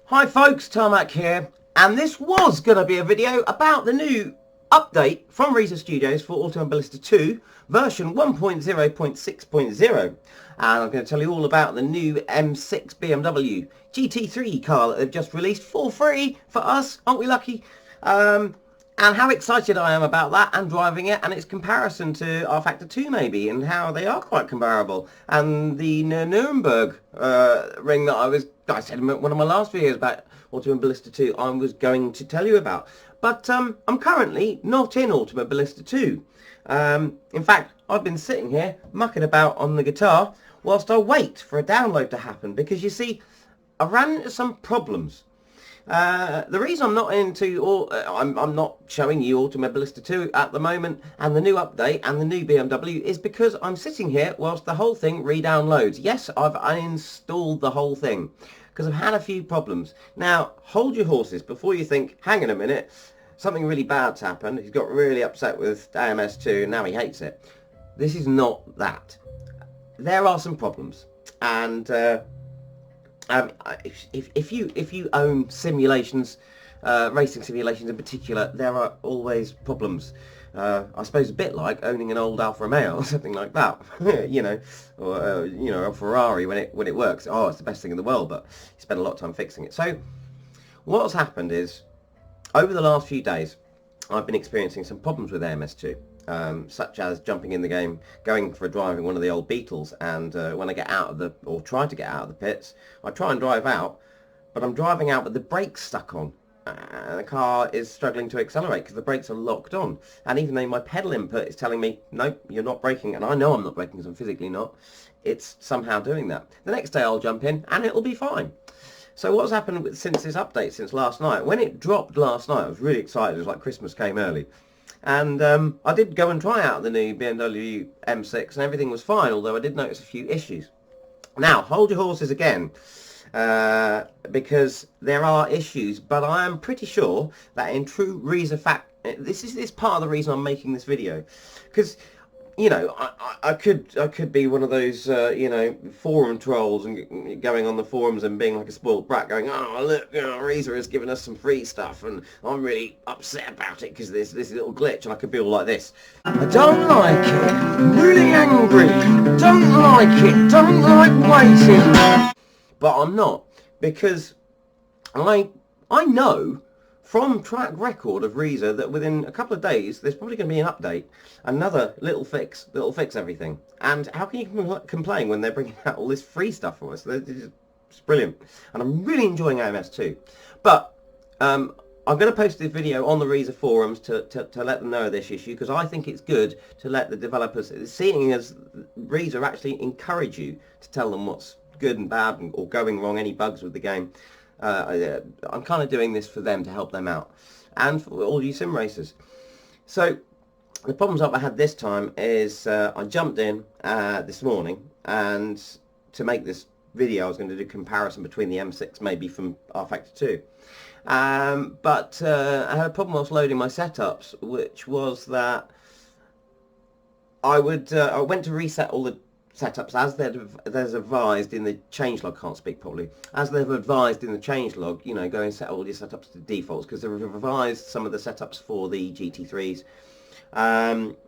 Hi folks, Tarmac here, and this was going to be a video about the new update from Reiza Studios for Automobilista 2 version 1.0.6.0, and I'm going to tell you all about the new M6 BMW GT3 car that they've just released for free for us, aren't we lucky? And how excited I am about that and driving it, and its comparison to R Factor 2 maybe, and how they are quite comparable. And the Nuremberg ring that I said in one of my last videos about Automobilista 2 I was going to tell you about. But I'm currently not in Automobilista 2. In fact, I've been sitting here mucking about on the guitar whilst I wait for a download to happen, because you see, I ran into some problems. The reason I'm not I'm not showing you Automobilista 2 at the moment and the new update and the new BMW is because I'm sitting here whilst the whole thing re-downloads. Yes, I've uninstalled the whole thing because I've had a few problems. Now, hold your horses before you think, hang on a minute, something really bad's happened. He's got really upset with AMS2 and now he hates it. This is not that. There are some problems, and if you own simulations, racing simulations in particular, there are always problems. I suppose a bit like owning an old Alfa Romeo or something like that, you know, or you know, a Ferrari when it works. Oh, it's the best thing in the world, but you spend a lot of time fixing it. So what's happened is, over the last few days, I've been experiencing some problems with AMS2. Such as jumping in the game, going for a drive in one of the old Beetles, and when I get out of or try to get out of the pits, I try and drive out, but I'm driving out with the brakes stuck on, and the car is struggling to accelerate because the brakes are locked on, and even though my pedal input is telling me, nope, you're not braking, and I know I'm not braking because I'm physically not, it's somehow doing that. The next day I'll jump in and it'll be fine. So what's happened since this update, since last night? When it dropped last night, I was really excited. It was like Christmas came early. And I did go and try out the new BMW M6 and everything was fine, although I did notice a few issues. Now, hold your horses again, because there are issues, but I am pretty sure that in true Reiza fact, this is part of the reason I'm making this video, because, you know, I could be one of those you know, forum trolls and going on the forums and being like a spoiled brat, going, oh look, you know, Reiza has given us some free stuff and I'm really upset about it because there's this little glitch, and I could be all like this. I don't like it, I'm really angry, don't like it, don't like waiting. But I'm not, because I know from track record of Reiza that within a couple of days there's probably going to be an update, another little fix that'll fix everything. And how can you complain when they're bringing out all this free stuff for us? It's brilliant, and I'm really enjoying AMS2. But I'm going to post this video on the Reiza forums to let them know of this issue, because I think it's good to let the developers, seeing as Reiza actually encourage you to tell them what's good and bad or going wrong, any bugs with the game. I'm kind of doing this for them, to help them out, and for all you sim racers. So the problems that I had this time is I jumped in this morning, and to make this video I was going to do a comparison between the M6 maybe from R Factor 2. But I had a problem whilst loading my setups, which was that I went to reset all the setups as there's advised in the changelog. Can't speak properly. As they've advised in the changelog, you know, go and set all your setups to defaults, because they've revised some of the setups for the GT3s.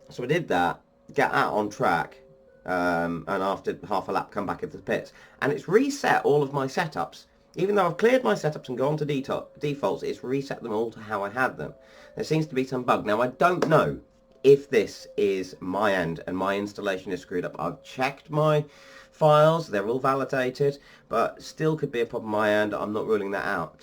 So I did that, get out on track, and after half a lap come back into the pits, and it's reset all of my setups. Even though I've cleared my setups and gone to defaults, it's reset them all to how I had them. There seems to be some bug. Now, I don't know if this is my end and my installation is screwed up. I've checked my files, they're all validated, but still could be a problem on my end. I'm not ruling that out.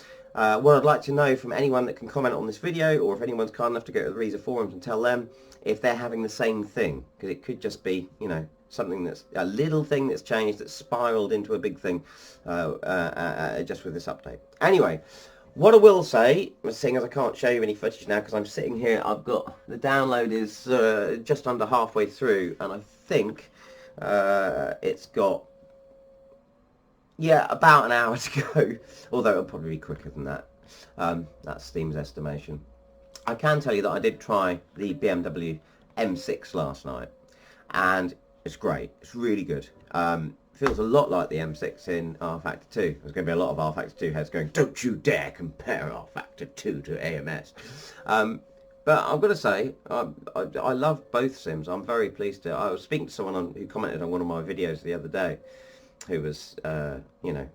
What I'd like to know from anyone that can comment on this video, or if anyone's kind enough to go to the Reiza forums and tell them if they're having the same thing, because it could just be, you know, something that's a little thing that's changed, that's spiraled into a big thing just with this update. Anyway, what I will say, seeing as I can't show you any footage now because I'm sitting here, I've got, the download is just under halfway through, and I think it's got, yeah, about an hour to go, although it'll probably be quicker than that. That's Steam's estimation. I can tell you that I did try the BMW M6 last night, and it's great. It's really good. feels a lot like the M6 in R Factor 2. There's going to be a lot of R Factor 2 heads going, don't you dare compare R Factor 2 to AMS. But I've got to say, I love both sims. I'm very pleased to. I was speaking to someone who commented on one of my videos the other day, who was, you know,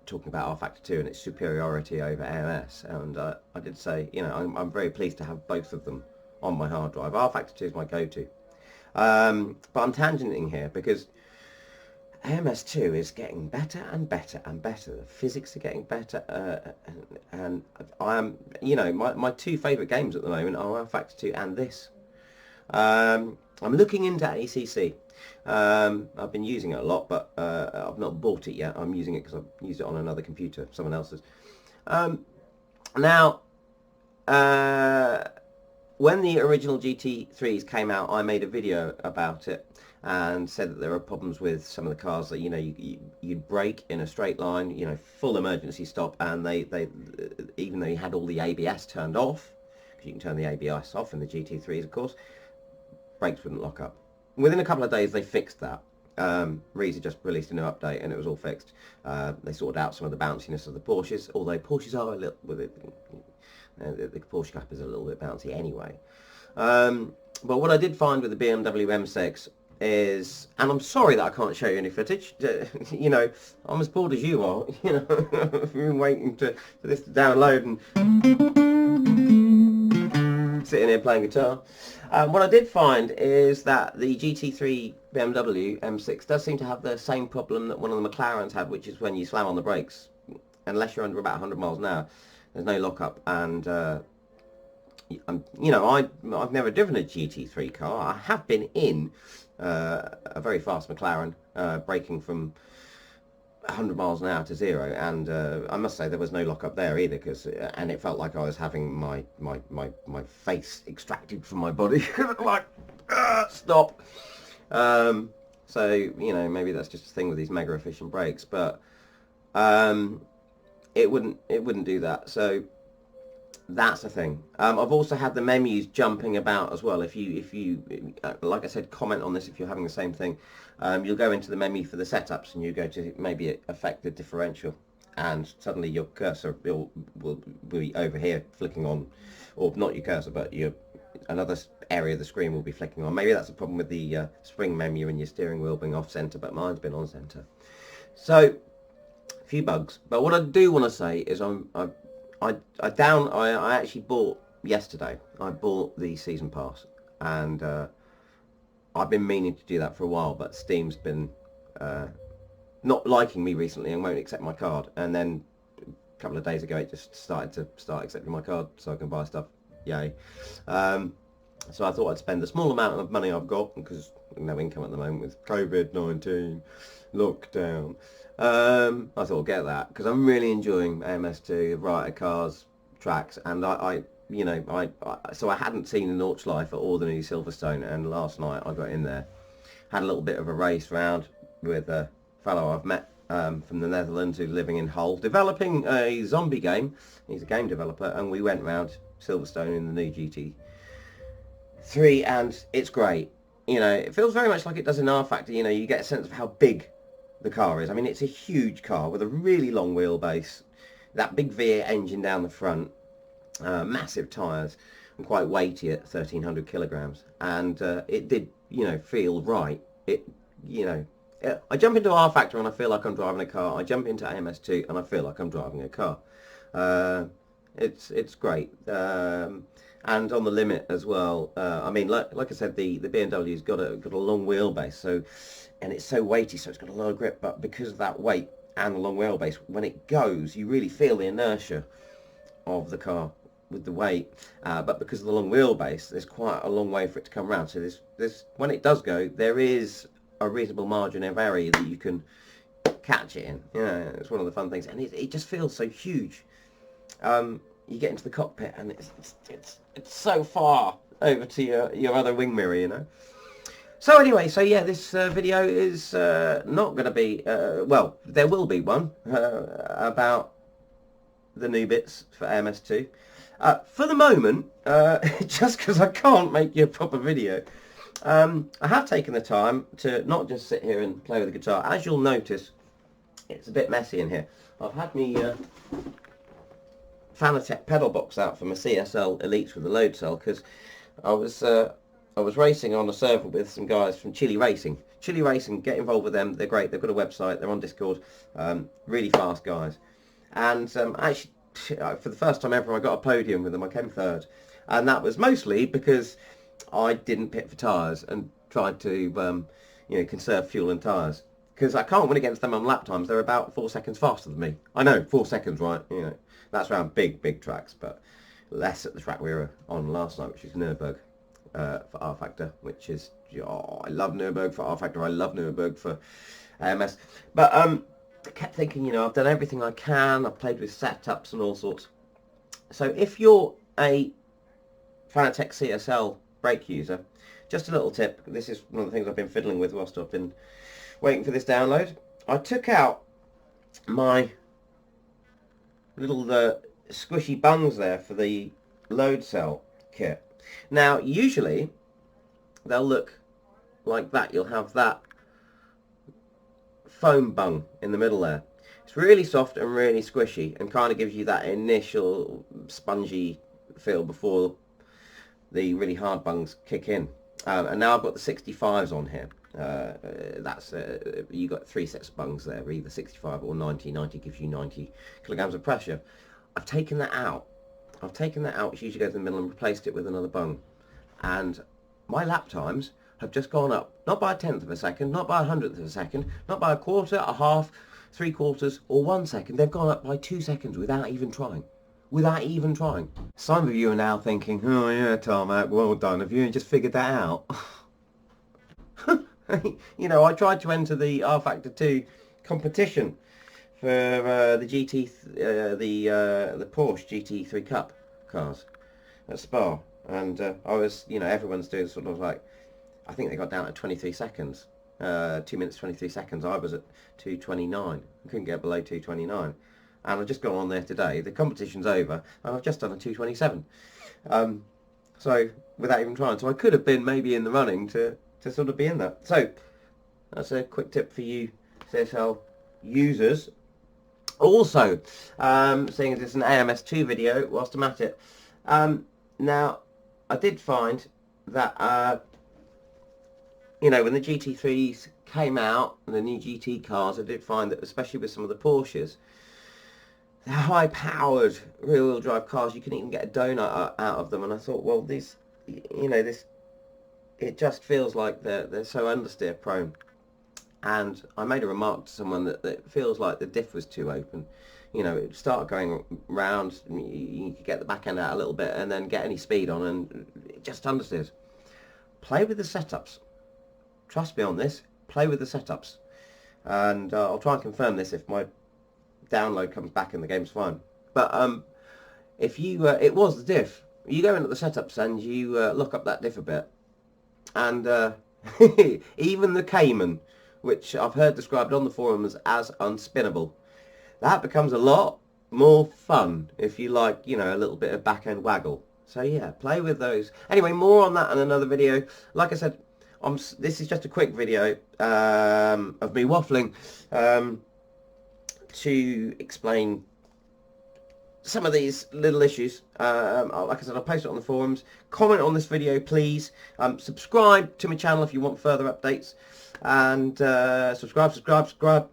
talking about R Factor 2 and its superiority over AMS, and I did say, you know, I'm very pleased to have both of them on my hard drive. R Factor 2 is my go-to. But I'm tangenting here because AMS2 is getting better and better and better. The physics are getting better, and I am, you know, my two favourite games at the moment are R Factor 2 and this. I'm looking into ACC. I've been using it a lot, but I've not bought it yet. I'm using it because I've used it on another computer, someone else's. Now, when the original GT3s came out, I made a video about it and said that there are problems with some of the cars that, you know, you'd brake in a straight line, you know, full emergency stop, and they even though you had all the ABS turned off, because you can turn the ABS off in the GT3s, of course, brakes wouldn't lock up. Within a couple of days, they fixed that. Reiza just released a new update, and it was all fixed. They sorted out some of the bounciness of the Porsches, although Porsches are a little with it. The Porsche cap is a little bit bouncy anyway. But what I did find with the BMW M6 is, and I'm sorry that I can't show you any footage. You know, I'm as bored as you are. You know, I've been waiting for this to download and sitting here playing guitar. What I did find is that the GT3 BMW M6 does seem to have the same problem that one of the McLarens had, which is when you slam on the brakes, unless you're under about 100 miles an hour, there's no lockup. And you know, I've never driven a GT3 car. I have been in a very fast McLaren, braking from 100 miles an hour to 0, and I must say there was no lockup there either, because and it felt like I was having my face extracted from my body. Like, stop. So, you know, maybe that's just a thing with these mega efficient brakes, but it wouldn't do that. So that's the thing. I've also had the menus jumping about as well. If you like I said, comment on this if you're having the same thing. You'll go into the menu for the setups, and you go to maybe affect the differential, and suddenly your cursor will be over here flicking on, or not your cursor, but another area of the screen will be flicking on. Maybe that's a problem with the spring menu and your steering wheel being off center, but mine's been on center. So a few bugs. But what I do want to say is I actually bought yesterday. I bought the season pass, and I've been meaning to do that for a while, but Steam's been not liking me recently and won't accept my card. And then a couple of days ago, it just started accepting my card, so I can buy stuff. Yay! So I thought I'd spend the small amount of money I've got, because no income at the moment with COVID-19 lockdown. I thought I'd get that because I'm really enjoying AMS2, variety cars, tracks, and so I hadn't seen an Nordschleife at Ordinary Silverstone, and last night I got in there, had a little bit of a race round with a fellow I've met from the Netherlands who's living in Hull, developing a zombie game. He's a game developer, and we went round Silverstone in the new GT3, and it's great. You know, it feels very much like it does in R Factor. You know, you get a sense of how big the car is. I mean, it's a huge car with a really long wheelbase, that big V8 engine down the front, massive tyres, and quite weighty at 1,300 kilograms. And it did, you know, feel right. It, you know, I jump into R Factor and I feel like I'm driving a car. I jump into AMS2 and I feel like I'm driving a car. It's great. And on the limit as well. I mean, like I said, the BMW's got a long wheelbase, so, and it's so weighty, so it's got a lot of grip. But because of that weight and the long wheelbase, when it goes, you really feel the inertia of the car with the weight. But because of the long wheelbase, there's quite a long way for it to come around. So there's when it does go, there is a reasonable margin of error that you can catch it in. Yeah, it's one of the fun things, and it just feels so huge. You get into the cockpit and it's so far over to your other wing mirror, you know. So anyway, so yeah, this video is not going to be, well, there will be one about the new bits for AMS2. For the moment, just because I can't make you a proper video, I have taken the time to not just sit here and play with the guitar. As you'll notice, it's a bit messy in here. I've had me Fanatec pedal box out for my CSL Elites with the Loadcell, because I was racing on a server with some guys from Chile Racing. Chile Racing, get involved with them. They're great. They've got a website. They're on Discord. Really fast guys. And actually, for the first time ever, I got a podium with them. I came third, and that was mostly because I didn't pit for tyres and tried to conserve fuel and tyres. Because I can't win against them on lap times. They're about 4 seconds faster than me. I know, 4 seconds, right? That's around big tracks, but less at the track we were on last night, which is Nürburgring for R Factor, which is, I love Nürburgring for R Factor. I love Nürburgring for AMS. But I kept thinking, I've done everything I can. I've played with setups and all sorts. So if you're a Fanatec CSL brake user, just a little tip. This is one of the things I've been fiddling with whilst I've been waiting for this download. I took out my little squishy bungs there for the load cell kit. Now usually they'll look like that. You'll have that foam bung in the middle there. It's really soft and really squishy and kind of gives you that initial spongy feel before the really hard bungs kick in. And now I've got the 65s on here. You got 3 sets of bungs there, either 65 or 90. 90 gives you 90 kilograms of pressure. I've taken that out. Which usually goes in the middle, and replaced it with another bung. And my lap times have just gone up, not by 1/10 of a second, not by 100th of a second, not by 1/4, a half, 3/4, or 1 second. They've gone up by 2 seconds without even trying. Some of you are now thinking, oh yeah, Tarmac, well done. Have you just figured that out? I tried to enter the R Factor 2 competition for the Porsche GT3 Cup cars at Spa, and I was, everyone's doing sort of like, I think they got down at 23 seconds, 2 minutes 23 seconds. I was at 2:29. I couldn't get below 2:29, and I've just gone on there today. The competition's over, and I've just done a 2:27. So without even trying, so I could have been maybe in the running to sort of be in that. So that's a quick tip for you CSL users. Also, seeing as it's an AMS2 video, whilst I'm at it, now I did find that when the GT3s came out, the new GT cars, I did find that, especially with some of the Porsches, the high-powered rear-wheel drive cars, you can even get a donut out of them. And I thought, well, it just feels like they're so understeer prone. And I made a remark to someone that it feels like the diff was too open. It started going round, you could get the back end out a little bit and then get any speed on, and it just understeers. Play with the setups. Trust me on this. Play with the setups. And I'll try and confirm this if my download comes back and the game's fine. But if you, it was the diff. You go into the setups and you look up that diff a bit, and even the Cayman, which I've heard described on the forums as unspinnable, that becomes a lot more fun if you like, a little bit of back end waggle. So yeah, play with those. Anyway, more on that in another video. Like I said, this is just a quick video of me waffling to explain some of these little issues. Like I said, I'll post it on the forums. Comment on this video, please. Subscribe to my channel if you want further updates. And subscribe.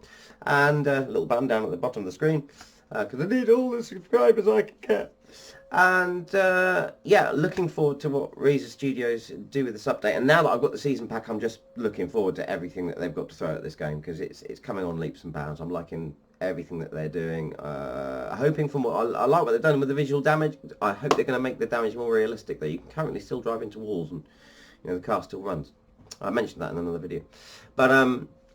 And a little button down at the bottom of the screen, because I need all the subscribers I can get. And yeah, looking forward to what Reiza Studios do with this update. And now that I've got the season pack, I'm just looking forward to everything that they've got to throw at this game, because it's coming on leaps and bounds. I'm liking everything that they're doing. Hoping from what I like what they've done with the visual damage. I hope they're going to make the damage more realistic. That you can currently still drive into walls and the car still runs. I mentioned that in another video, but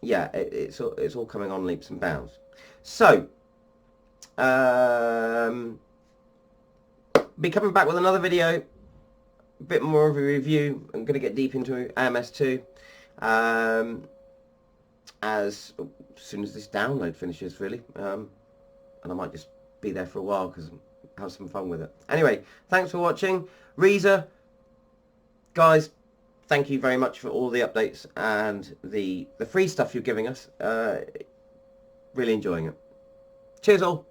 yeah, it's all coming on leaps and bounds. So be coming back with another video, a bit more of a review. I'm going to get deep into AMS2 as soon as this download finishes, really, and I might just be there for a while because have some fun with it. Anyway, thanks for watching. Reiza, guys, thank you very much for all the updates and the free stuff you're giving us. Really enjoying it. Cheers all.